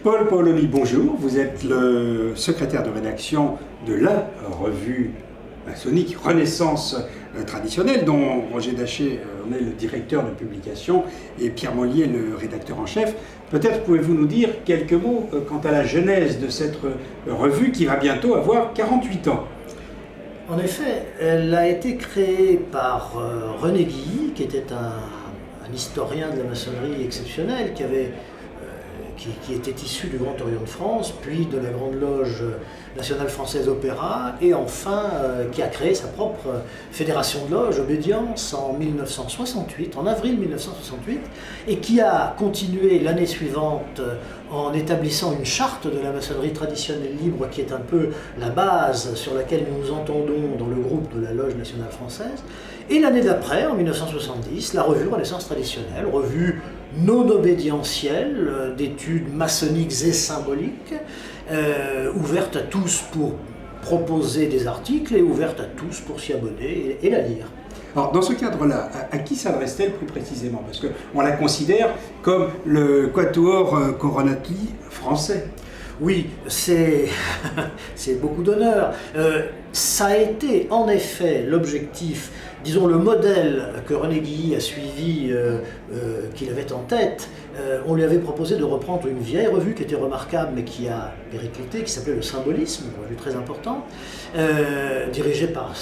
Paul Paoloni, bonjour. Vous êtes le secrétaire de rédaction de la revue maçonnique Renaissance traditionnelle, dont Roger Daché en est le directeur de publication et Pierre Mollier le rédacteur en chef. Peut-être pouvez-vous nous dire quelques mots quant à la genèse de cette revue qui va bientôt avoir 48 ans. En effet, elle a été créée par René Guilly, qui était un historien de la maçonnerie exceptionnel, qui était issu du Grand Orient de France, puis de la Grande Loge nationale française Opéra, et enfin qui a créé sa propre fédération de loges, Obédience, en 1968, en avril 1968, et qui a continué l'année suivante en établissant une charte de la maçonnerie traditionnelle libre, qui est un peu la base sur laquelle nous nous entendons dans le groupe de la Loge nationale française. Et l'année d'après, en 1970, la revue Renaissance traditionnelle, revue non obédientielle, d'études maçonniques et symboliques, ouverte à tous pour proposer des articles et ouverte à tous pour s'y abonner et la lire. Alors, dans ce cadre-là, à qui s'adresse-t-elle plus précisément? Parce qu'on la considère comme le Quatuor Coronati français. Oui, c'est beaucoup d'honneur. Ça a été en effet l'objectif, disons le modèle que René Guilly a suivi, qu'il avait en tête. On lui avait proposé de reprendre une vieille revue qui était remarquable mais qui a périclité, qui s'appelait Le Symbolisme, une revue très importante, dirigée par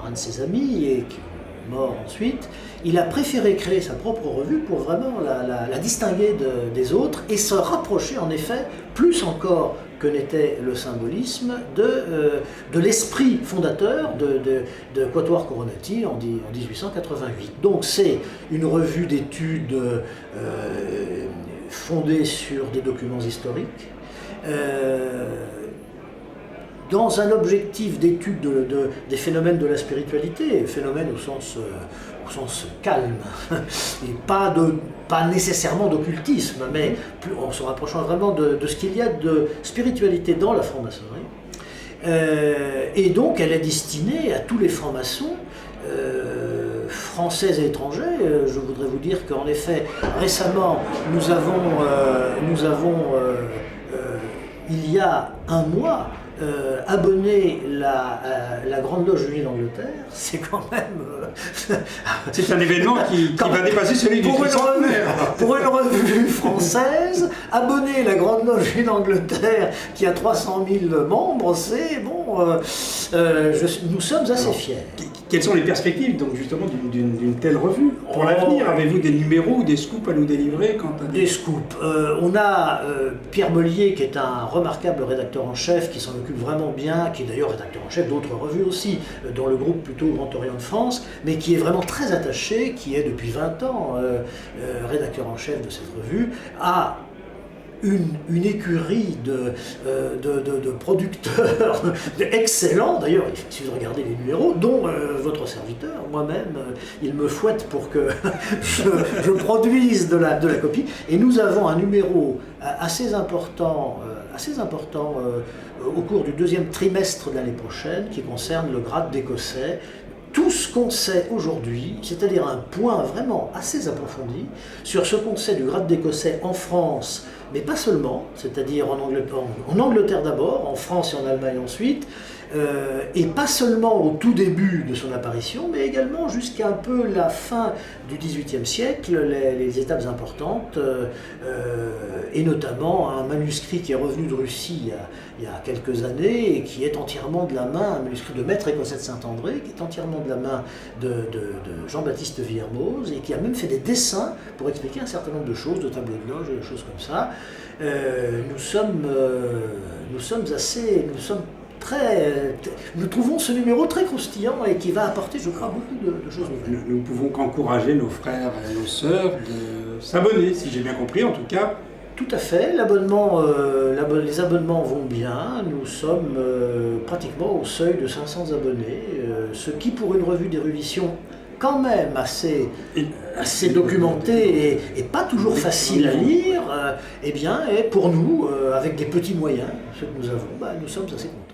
un de ses amis et qui est mort ensuite. Il a préféré créer sa propre revue pour vraiment la distinguer des autres et se rapprocher en effet, plus encore que n'était le symbolisme, de l'esprit fondateur de Quatuor Coronati en 1888. Donc c'est une revue d'études fondée sur des documents historiques, dans un objectif d'étude des phénomènes de la spiritualité, phénomènes au sens calme, et pas nécessairement d'occultisme, mais en se rapprochant vraiment de ce qu'il y a de spiritualité dans la franc-maçonnerie. Et donc elle est destinée à tous les francs-maçons, français et étrangers. Je voudrais vous dire qu'en effet, récemment, nous avons il y a un mois, abonner la Grande Loge unie d'Angleterre, c'est quand même... c'est un événement qui va dépasser celui du tricentenaire. Pour une revue française, abonner la Grande Loge unie d'Angleterre qui a 300 000 membres, c'est bon, nous sommes assez fiers. Quelles sont les perspectives donc justement d'une telle revue pour l'avenir? Avez-vous des numéros ou des scoops à nous délivrer quant à des scoops? On a Pierre Mollier qui est un remarquable rédacteur en chef qui s'en occupe vraiment bien, qui est d'ailleurs rédacteur en chef d'autres revues aussi, dans le groupe plutôt Grand Orient de France, mais qui est vraiment très attaché, qui est depuis 20 ans rédacteur en chef de cette revue, à une écurie de producteurs excellents, d'ailleurs il suffit de regarder les numéros, dont votre serviteur, moi-même, il me fouette pour que je produise de la copie, et nous avons un numéro assez important au cours du deuxième trimestre de l'année prochaine qui concerne le grade d'Écossais. Tout ce qu'on sait aujourd'hui, c'est-à-dire un point vraiment assez approfondi sur ce qu'on sait du grade d'Écossais en France, mais pas seulement, c'est-à-dire en Angleterre d'abord, en France et en Allemagne ensuite, et pas seulement au tout début de son apparition, mais également jusqu'à un peu la fin du XVIIIe siècle, les étapes importantes, et notamment un manuscrit qui est revenu de Russie il y a quelques années et qui est entièrement de la main, un manuscrit de Maître écossais de Saint-André, qui est entièrement de la main de Jean-Baptiste Villermoz, et qui a même fait des dessins pour expliquer un certain nombre de choses, de tableaux de loge, des choses comme ça. Nous trouvons ce numéro très croustillant et qui va apporter, je crois, beaucoup de choses nouvelles. Nous ne pouvons qu'encourager nos frères et nos sœurs de s'abonner, si j'ai bien compris en tout cas. Tout à fait, les abonnements vont bien, nous sommes pratiquement au seuil de 500 abonnés, ce qui pour une revue d'érudition quand même assez documentée et pas toujours facile à lire, eh bien, et pour nous, avec des petits moyens, ceux que nous avons, nous sommes assez contents.